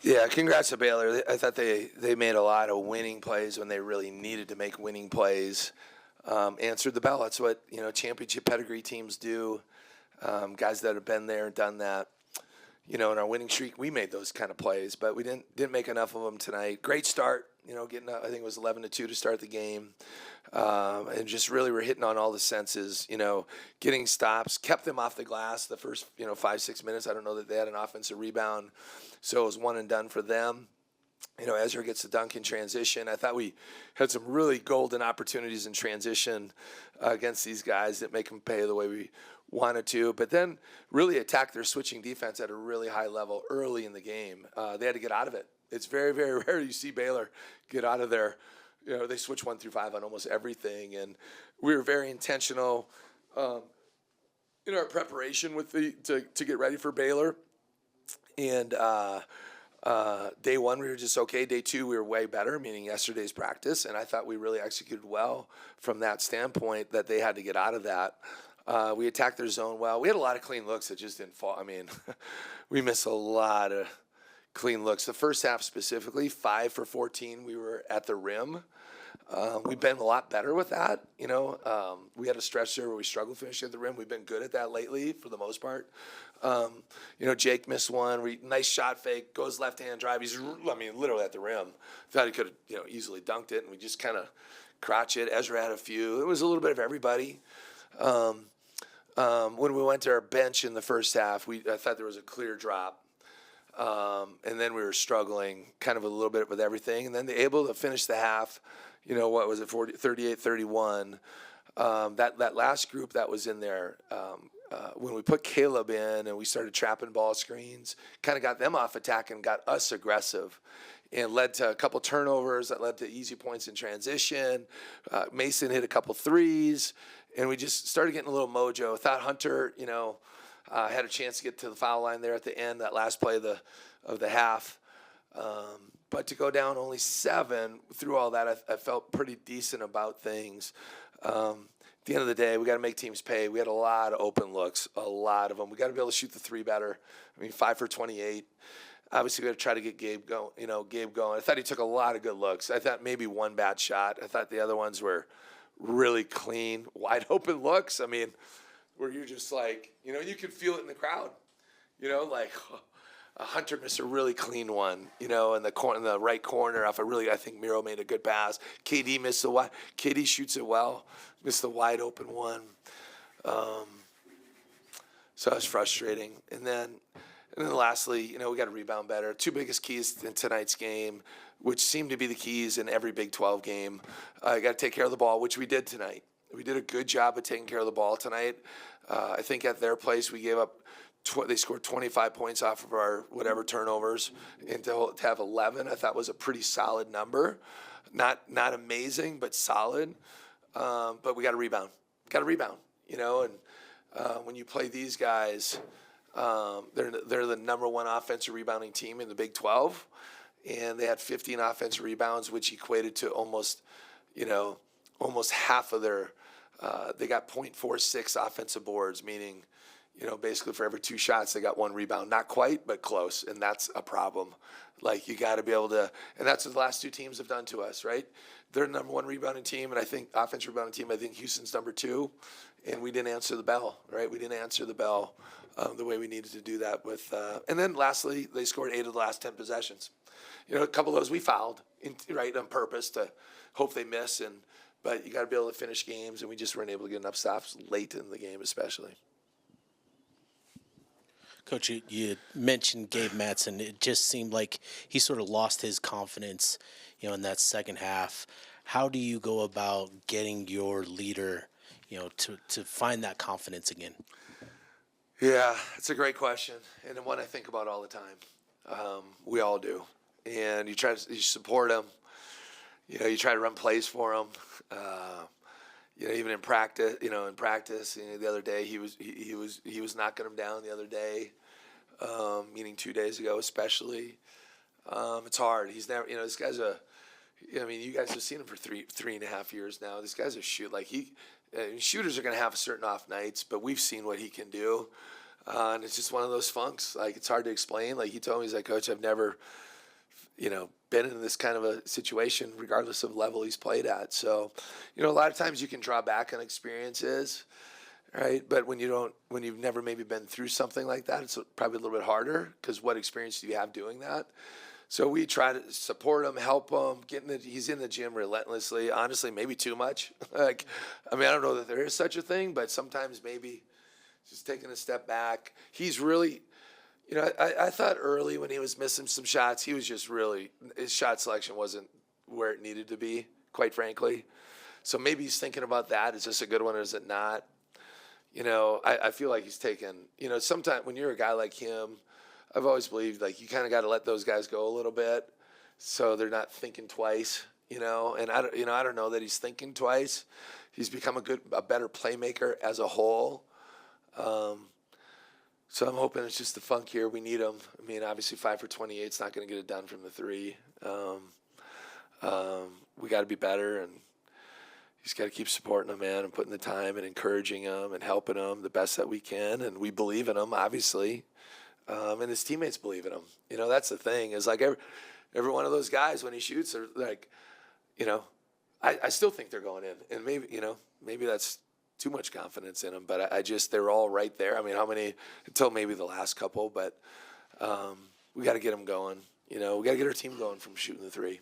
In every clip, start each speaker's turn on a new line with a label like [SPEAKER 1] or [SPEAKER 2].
[SPEAKER 1] Yeah, congrats to Baylor. I thought they made a lot of winning plays when they really needed to make winning plays. Answered the bell. That's what championship pedigree teams do. Guys that have been there and done that. In our winning streak, we made those kind of plays, but we didn't make enough of them tonight. Great start. Getting I think it was 11-2 to start the game, and just really were hitting on all the senses. Getting stops, kept them off the glass the first 5-6 minutes. I don't know that they had an offensive rebound, so it was one and done for them. Ezra gets the dunk in transition. I thought we had some really golden opportunities in transition against these guys that make them pay the way we wanted to, but then really attack their switching defense at a really high level early in the game. They had to get out of it. It's very, very rare you see Baylor get out of there. They switch 1 through 5 on almost everything, and we were very intentional in our preparation to get ready for Baylor. And day one, we were just okay. Day two, we were way better, meaning yesterday's practice, and I thought we really executed well from that standpoint that they had to get out of that. We attacked their zone well. We had a lot of clean looks that just didn't fall. I mean, we missed a lot of clean looks. The first half specifically, 5 for 14, we were at the rim. We've been a lot better with that. We had a stretch there where we struggled finishing at the rim. We've been good at that lately for the most part. Jake missed one. Nice shot fake, goes left-hand drive. He's, literally at the rim. Thought he could have, easily dunked it, and we just kind of crotch it. Ezra had a few. It was a little bit of everybody. When we went to our bench in the first half, I thought there was a clear drop. And then we were struggling kind of a little bit with everything. And then they able to finish the half, 38-31. That last group that was in there, when we put Caleb in and we started trapping ball screens, kind of got them off attack and got us aggressive. And led to a couple turnovers that led to easy points in transition. Mason hit a couple threes. And we just started getting a little mojo. Thought Hunter, had a chance to get to the foul line there at the end, that last play of the half. But to go down only 7 through all that, I felt pretty decent about things. At the end of the day, we got to make teams pay. We had a lot of open looks, a lot of them. We got to be able to shoot the 3 better. 5 for 28. Obviously, we got to try to get Gabe going. I thought he took a lot of good looks. I thought maybe one bad shot. I thought the other ones were really clean, wide open looks. Where you're just like, you could feel it in the crowd. Hunter missed a really clean one, in the right corner off I think Miro made a good pass. KD missed the wide. KD shoots it well, missed the wide open one. So it's frustrating. And then lastly, we got to rebound better. 2 biggest keys in tonight's game, which seem to be the keys in every Big 12 game. You got to take care of the ball, which we did tonight. We did a good job of taking care of the ball tonight. I think at their place we gave up. They scored 25 points off of our whatever turnovers, and to have 11, I thought was a pretty solid number. Not amazing, but solid. But we got to rebound. And when you play these guys, they're the number 1 offensive rebounding team in the Big 12, and they had 15 offensive rebounds, which equated to almost half of their. They got .46 offensive boards, meaning, basically for every 2 shots, they got 1 rebound. Not quite, but close, and that's a problem. You got to be able to, and that's what the last 2 teams have done to us, right? They're the number 1 rebounding team, and I think offensive rebounding team, I think Houston's number 2, and we didn't answer the bell, right? We didn't answer the bell the way we needed to do that with, and then lastly, they scored 8 of the last 10 possessions. A couple of those we fouled, right, on purpose to hope they miss, but you got to be able to finish games, and we just weren't able to get enough stops late in the game, especially.
[SPEAKER 2] Coach, you mentioned Gabe Matson. It just seemed like he sort of lost his confidence, in that second half. How do you go about getting your leader, to find that confidence again?
[SPEAKER 1] Yeah, it's a great question, and one I think about all the time. We all do, and you support him. You try to run plays for him. Even in practice. The other day he was knocking him down. The other day, meaning 2 days ago, especially. It's hard. He's never. This guy's you guys have seen him for three and a half years now. This guy's a shoot. Shooters are going to have certain off nights, but we've seen what he can do, and it's just one of those funks. It's hard to explain. He told me, he's like, Coach, I've never been in this kind of a situation regardless of level he's played at. So, a lot of times you can draw back on experiences, right? But when you've never maybe been through something like that, it's probably a little bit harder because what experience do you have doing that? So we try to support him, help him. He's in the gym relentlessly. Honestly, maybe too much. I don't know that there is such a thing, but sometimes maybe just taking a step back. He's really, I thought early when he was missing some shots, he was just really, his shot selection wasn't where it needed to be, quite frankly. So maybe he's thinking about that. Is this a good one or is it not? I feel like he's taken, sometimes when you're a guy like him, I've always believed like you kind of got to let those guys go a little bit so they're not thinking twice, and I don't know that he's thinking twice. He's become a better playmaker as a whole. So I'm hoping it's just the funk here. We need him. Obviously 5 for 28 is not going to get it done from the three. We got to be better, and he's got to keep supporting him, man, and putting the time and encouraging him and helping him the best that we can. And we believe in him, obviously. And his teammates believe in him. That's the thing is like every one of those guys when he shoots are like, I still think they're going in, and maybe that's too much confidence in them, but they're all right there. How many until maybe the last couple, but we got to get them going. We got to get our team going from shooting the three.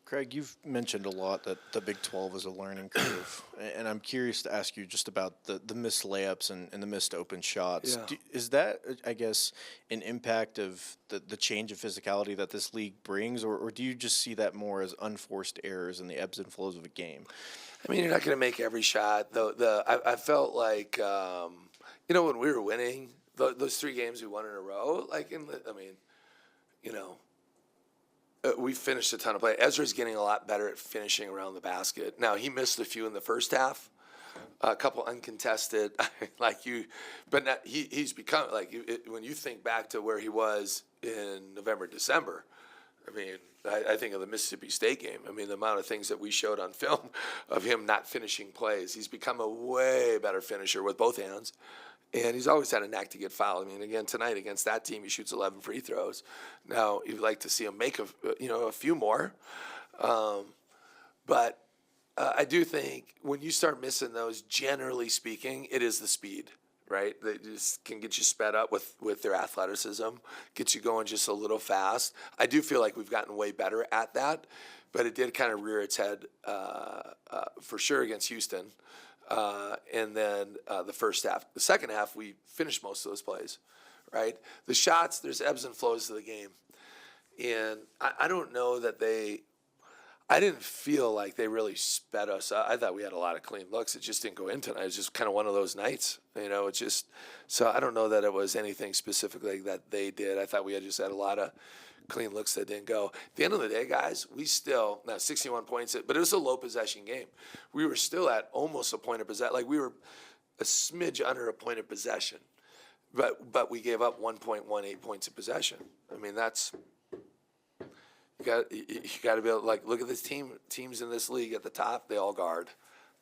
[SPEAKER 3] Craig, you've mentioned a lot that the Big 12 is a learning curve, and I'm curious to ask you just about the missed layups and the missed open shots.
[SPEAKER 1] Yeah.
[SPEAKER 3] Is that, I guess, an impact of the change of physicality that this league brings, or do you just see that more as unforced errors in the ebbs and flows of a game?
[SPEAKER 1] You're not going to make every shot. I felt like, when we were winning, those 3 games we won in a row, we finished a ton of play. Ezra's getting a lot better at finishing around the basket. Now, he missed a few in the first half, a couple uncontested, but not, he's become, when you think back to where he was in November, December, I think of the Mississippi State game. The amount of things that we showed on film of him not finishing plays. He's become a way better finisher with both hands. And he's always had a knack to get fouled. Again, tonight against that team, he shoots 11 free throws. Now, you'd like to see him make a few more. But I do think when you start missing those, generally speaking, it is the speed, right? They just can get you sped up with their athleticism, get you going just a little fast. I do feel like we've gotten way better at that, but it did kind of rear its head for sure against Houston. And then the first half. The second half, we finished most of those plays, right? The shots, there's ebbs and flows to the game. And I don't know that I didn't feel like they really sped us up. I thought we had a lot of clean looks. It just didn't go in tonight. It was just kind of one of those nights, so I don't know that it was anything specifically that they did. I thought we just had a lot of clean looks that didn't go. At the end of the day, guys, we still, now 61 points, but it was a low possession game. We were still at almost a point of possession. We were a smidge under a point of possession, but we gave up 1.18 points of possession. That's, you got to be able to, look at this teams in this league at the top, they all guard.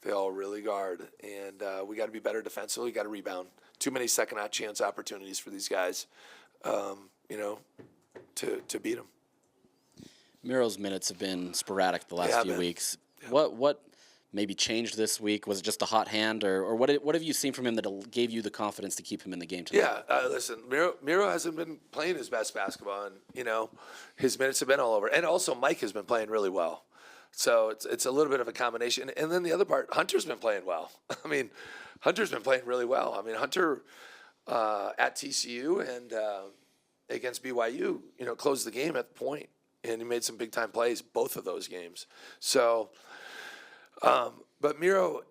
[SPEAKER 1] They all really guard. And we got to be better defensively. We got to rebound. Too many second chance opportunities for these guys, to beat them.
[SPEAKER 4] Miro's minutes have been sporadic the last few weeks. Yeah. What maybe changed this week? Was it just a hot hand, or what have you seen from him that gave you the confidence to keep him in the game tonight?
[SPEAKER 1] Yeah, listen, Miro hasn't been playing his best basketball, and his minutes have been all over. And also Mike has been playing really well. So it's a little bit of a combination. And then the other part, Hunter's been playing well. Hunter's been playing really well. Hunter at TCU and against BYU, closed the game at the point, and he made some big time plays both of those games. So, but Miro,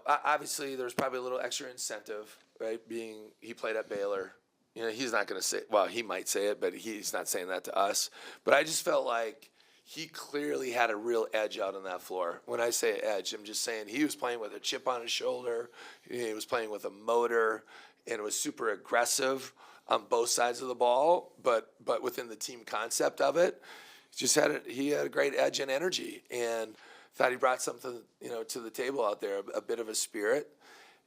[SPEAKER 1] obviously there's probably a little extra incentive, right? Being he played at Baylor, he's not going to say. Well, he might say it, but he's not saying that to us. But I just felt like he clearly had a real edge out on that floor. When I say edge, I'm just saying he was playing with a chip on his shoulder. He was playing with a motor, and it was super aggressive on both sides of the ball, but within the team concept of it, he had a great edge and energy, and thought he brought something to the table out there, a bit of a spirit,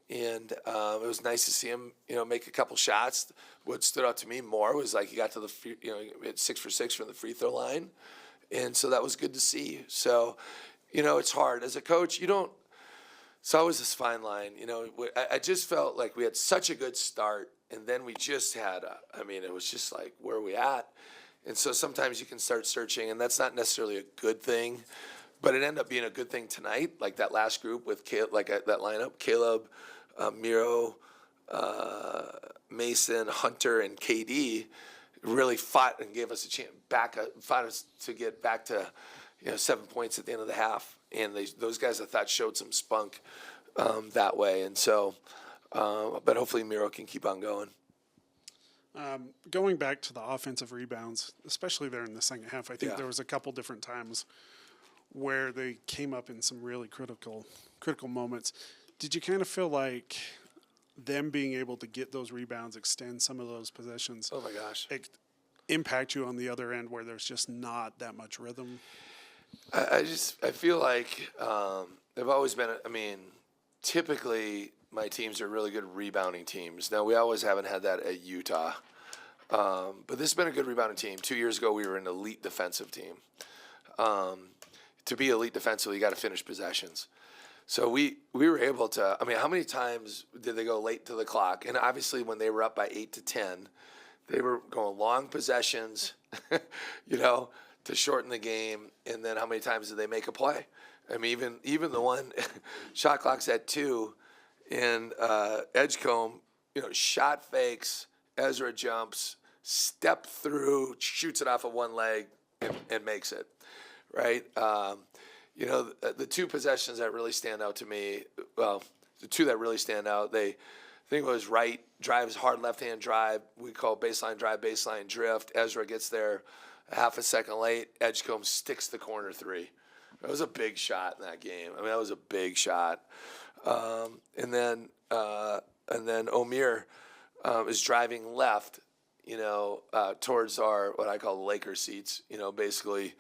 [SPEAKER 1] And it was nice to see him, make a couple shots. What stood out to me more was like he got to the, he had 6 for 6 from the free throw line. And so that was good to see. So, it's hard. As a coach, it's always this fine line. I just felt like we had such a good start, and then we just had it was just like, where are we at? And so sometimes you can start searching, and that's not necessarily a good thing, but it ended up being a good thing tonight, like that last group with that lineup, Caleb, Miro, Mason, Hunter, and KD really fought and gave us a chance fought us to get back to 7 points at the end of the half, and those guys I thought showed some spunk that way, and so but hopefully Miro can keep on going.
[SPEAKER 5] Going back to the offensive rebounds, especially there in the second half, I think there was a couple different times where they came up in some really critical moments. Did you kind of feel like them being able to get those rebounds, extend some of those possessions,
[SPEAKER 1] oh my gosh,
[SPEAKER 5] impact you on the other end where there's just not that much rhythm?
[SPEAKER 1] I feel like they've always been. Typically my teams are really good rebounding teams. Now we always haven't had that at Utah, but this has been a good rebounding team. 2 years ago we were an elite defensive team. To be elite defensively, you got to finish possessions. So we were able to. How many times did they go late to the clock? And obviously, when they were up by 8 to 10, they were going long possessions, to shorten the game. And then how many times did they make a play? Even the one shot clock's at 2, and Edgecombe, shot fakes. Ezra jumps, step through, shoots it off of one leg, and makes it. Right. The two possessions that really stand out to me, the two that really stand out, I think it was Wright drives hard left-hand drive. We call baseline drive, baseline drift. Ezra gets there a half a second late. Edgecombe sticks the corner 3. That was a big shot in that game. That was a big shot. And then Omir is driving left, towards our, what I call the Lakers seats. Basically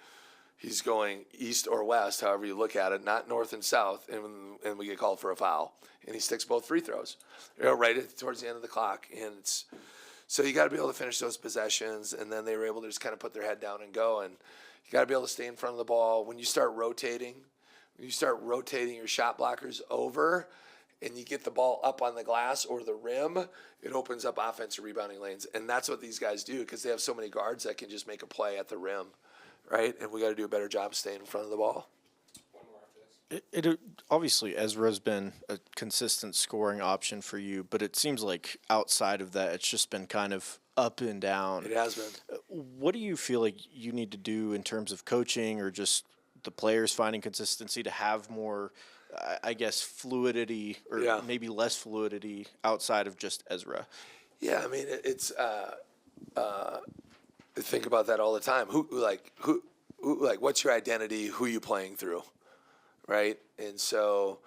[SPEAKER 1] he's going east or west, however you look at it, not north and south, and we get called for a foul. And he sticks both free throws, right towards the end of the clock. And so you got to be able to finish those possessions, and then they were able to just kind of put their head down and go. And you got to be able to stay in front of the ball. When you start rotating your shot blockers over, and you get the ball up on the glass or the rim, it opens up offensive rebounding lanes. And that's what these guys do, because they have so many guards that can just make a play at the rim. Right, and we got to do a better job staying in front of the ball.
[SPEAKER 3] It obviously Ezra's been a consistent scoring option for you, but it seems like outside of that, it's just been kind of up and down.
[SPEAKER 1] It has been.
[SPEAKER 3] What do you feel like you need to do in terms of coaching, or just the players finding consistency to have more, fluidity, or maybe less fluidity outside of just Ezra?
[SPEAKER 1] Yeah, it's. I think about that all the time. Who, what's your identity? Who you playing through, right? And so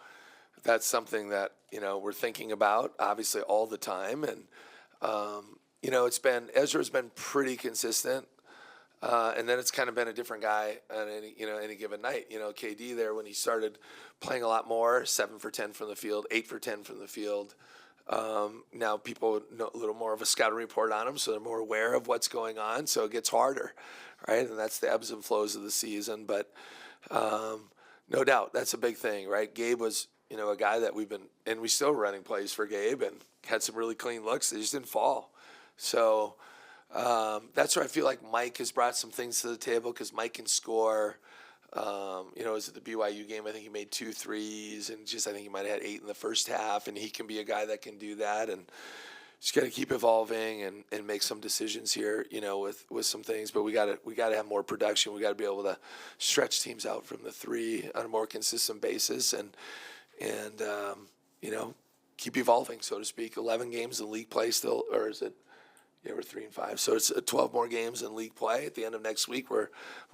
[SPEAKER 1] that's something that we're thinking about, obviously, all the time. And Ezra's been pretty consistent, and then it's kind of been a different guy on any given night. KD there, when he started playing a lot more, 7 for 10 from the field, 8 for 10 from the field. Now people know a little more of a scouting report on them, so they're more aware of what's going on, so it gets harder, right? And that's the ebbs and flows of the season. But no doubt, that's a big thing, right? Gabe was, a guy that we still running plays for Gabe, and had some really clean looks. They just didn't fall. So that's where I feel like Mike has brought some things to the table, because Mike can score. Was it the BYU game? I think he made 2 threes, and I think he might have had 8 in the first half, and he can be a guy that can do that, and just got to keep evolving and make some decisions here, with some things. But we got to have more production. We got to be able to stretch teams out from the 3 on a more consistent basis, and keep evolving, so to speak. 11 games in league play still, or is it? Yeah, we're 3-5, so it's 12 more games in league play. At the end of next week, we're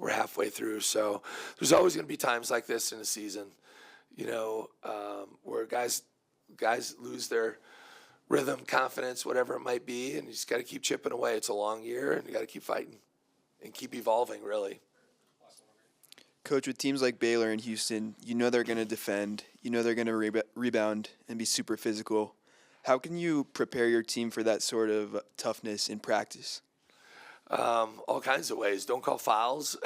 [SPEAKER 1] halfway through. So there's always going to be times like this in the season, where guys lose their rhythm, confidence, whatever it might be, and you just got to keep chipping away. It's a long year, and you got to keep fighting and keep evolving, really.
[SPEAKER 6] Coach, with teams like Baylor and Houston, they're going to defend. you know they're going to rebound and be super physical. How can you prepare your team for that sort of toughness in practice?
[SPEAKER 1] All kinds of ways. Don't call fouls.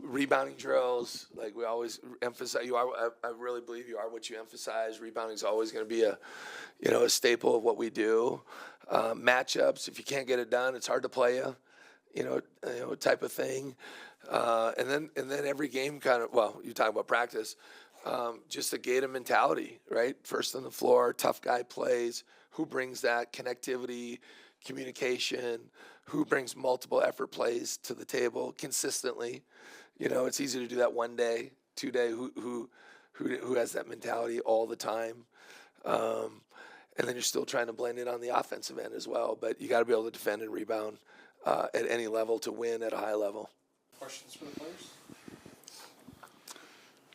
[SPEAKER 1] Rebounding drills, like we always emphasize. I really believe you are what you emphasize. Rebounding is always going to be a staple of what we do. Matchups. If you can't get it done, it's hard to play you. Type of thing. And then every game kind of. Well, you talk about practice. Just the Gator mentality, right? First on the floor, tough guy plays. Who brings that connectivity, communication? Who brings multiple effort plays to the table consistently? It's easy to do that one day, 2 day. Who has that mentality all the time? And then you're still trying to blend it on the offensive end as well. But you got to be able to defend and rebound at any level to win at a high level.
[SPEAKER 2] Questions for the players?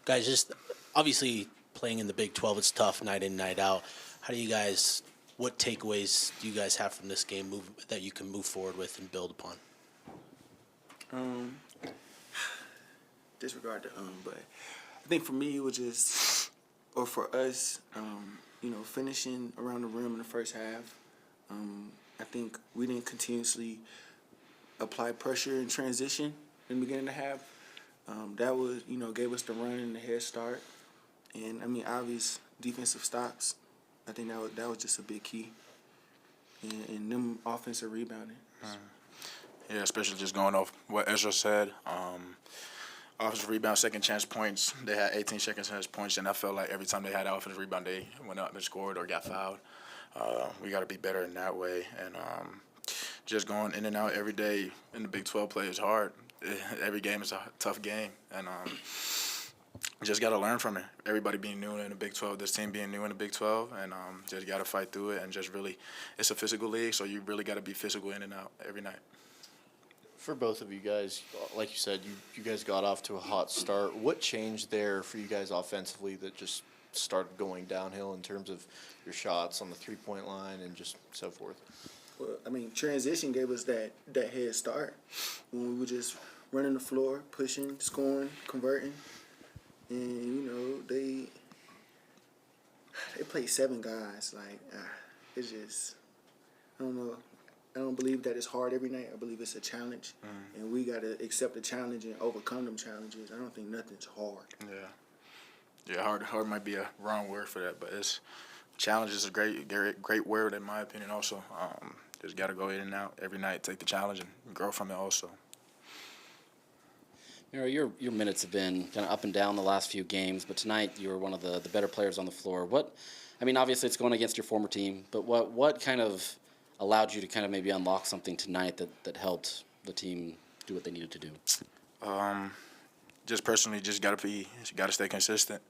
[SPEAKER 2] Guys, just obviously playing in the Big 12, it's tough night in, night out. What takeaways do you guys have from this game that you can move forward with and build upon?
[SPEAKER 7] Disregard the but I think for me it was or for us, finishing around the rim in the first half. I think we didn't continuously apply pressure in transition in the beginning of the half. That was, gave us the run and the head start. And, obvious defensive stops. I think that was just a big key. And them offensive rebounding.
[SPEAKER 8] Yeah, especially just going off what Ezra said. Offensive rebound, second chance points. They had 18 second chance points, and I felt like every time they had an offensive rebound, they went up and scored or got fouled. We got to be better in that way. And just going in and out every day in the Big 12 play is hard. Every game is a tough game. And just got to learn from it. Everybody being new in the Big 12, this team being new in the Big 12, and just got to fight through it. And just really, it's a physical league, so you really got to be physical in and out every night.
[SPEAKER 3] For both of you guys, like you said, you guys got off to a hot start. What changed there for you guys offensively that just started going downhill in terms of your shots on the three-point line and just so forth?
[SPEAKER 7] Well, transition gave us that head start when we were just running the floor, pushing, scoring, converting. And, they played 7 guys. It's just, I don't know. I don't believe that it's hard every night. I believe it's a challenge. And we got to accept the challenge and overcome them challenges. I don't think nothing's hard.
[SPEAKER 8] Yeah, hard might be a wrong word for that, but it's challenge is a great word in my opinion also. Just got to go in and out every night, take the challenge, and grow from it also.
[SPEAKER 4] Miro, your minutes have been kind of up and down the last few games, but tonight you were one of the better players on the floor. Obviously it's going against your former team, but what kind of allowed you to kind of maybe unlock something tonight that helped the team do what they needed to do?
[SPEAKER 8] Just personally, just got to stay consistent.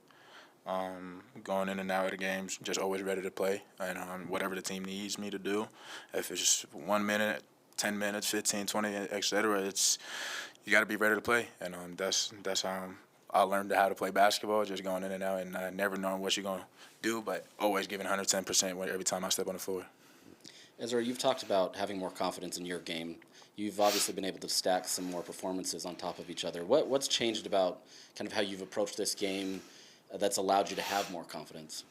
[SPEAKER 8] Going in and out of the games, just always ready to play, and whatever the team needs me to do. If it's just 1 minute, 10 minutes, 15, 20, etc., you got to be ready to play, and that's how I learned how to play basketball, just going in and out, and never knowing what you're gonna do, but always giving 110% every time I step on the floor.
[SPEAKER 4] Ezra, you've talked about having more confidence in your game. You've obviously been able to stack some more performances on top of each other. What's changed about kind of how you've approached this game that's allowed you to have more confidence?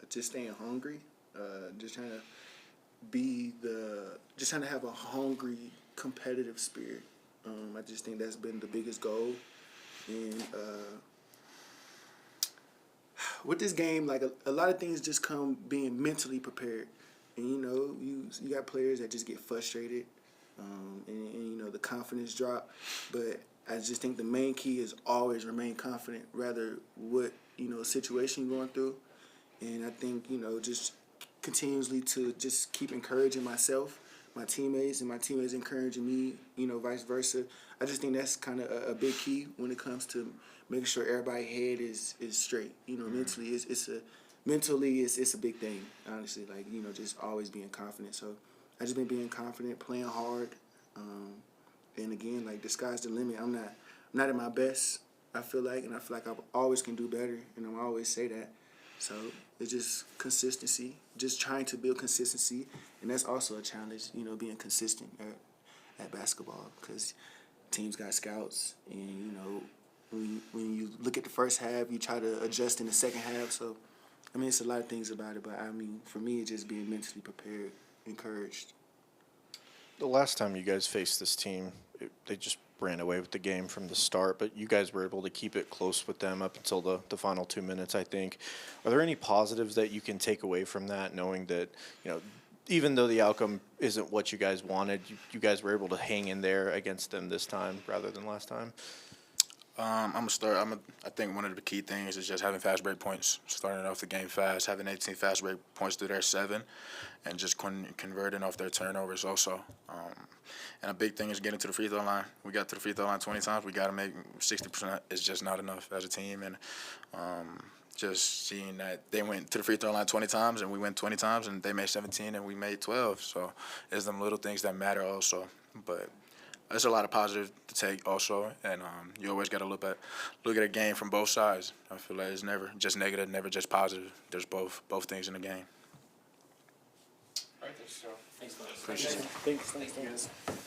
[SPEAKER 7] Just staying hungry, just trying to have a hungry, competitive spirit. I just think that's been the biggest goal. And with this game, a lot of things just come being mentally prepared. And you got players that just get frustrated, and the confidence drop. But I just think the main key is always remain confident, rather what situation you're going through. And I think just continuously to just keep encouraging myself, my teammates, and my teammates encouraging me, vice versa. I just think that's kind of a big key when it comes to making sure everybody's head is straight. Mentally, it's a big thing, honestly. Just always being confident. So I just been being confident, playing hard, and again, the sky's the limit. I'm not at my best, I feel like, and I feel like I always can do better, and I always say that. So it's just consistency, just trying to build consistency, and that's also a challenge, being consistent at basketball, because teams got scouts, and when you look at the first half, you try to adjust in the second half. So, I mean, it's a lot of things about it. But, I mean, for me, it's just being mentally prepared, encouraged.
[SPEAKER 3] The last time you guys faced this team, they just ran away with the game from the start, but you guys were able to keep it close with them up until the final 2 minutes, I think. Are there any positives that you can take away from that, knowing that, even though the outcome isn't what you guys wanted, you guys were able to hang in there against them this time rather than last time?
[SPEAKER 8] I think one of the key things is just having fast break points, starting off the game fast, having 18 fast break points through their 7, and just converting off their turnovers also. And a big thing is getting to the free throw line. We got to the free throw line 20 times. We got to make 60%. It's just not enough as a team. And just seeing that they went to the free throw line 20 times and we went 20 times, and they made 17 and we made 12. So it's them little things that matter also. But there's a lot of positive to take also, and you always got to look at a game from both sides. I feel like it's never just negative, never just positive. There's both things in the game.
[SPEAKER 2] All right, thanks, Joe. Thanks,
[SPEAKER 8] Appreciate it.
[SPEAKER 2] Thanks, guys.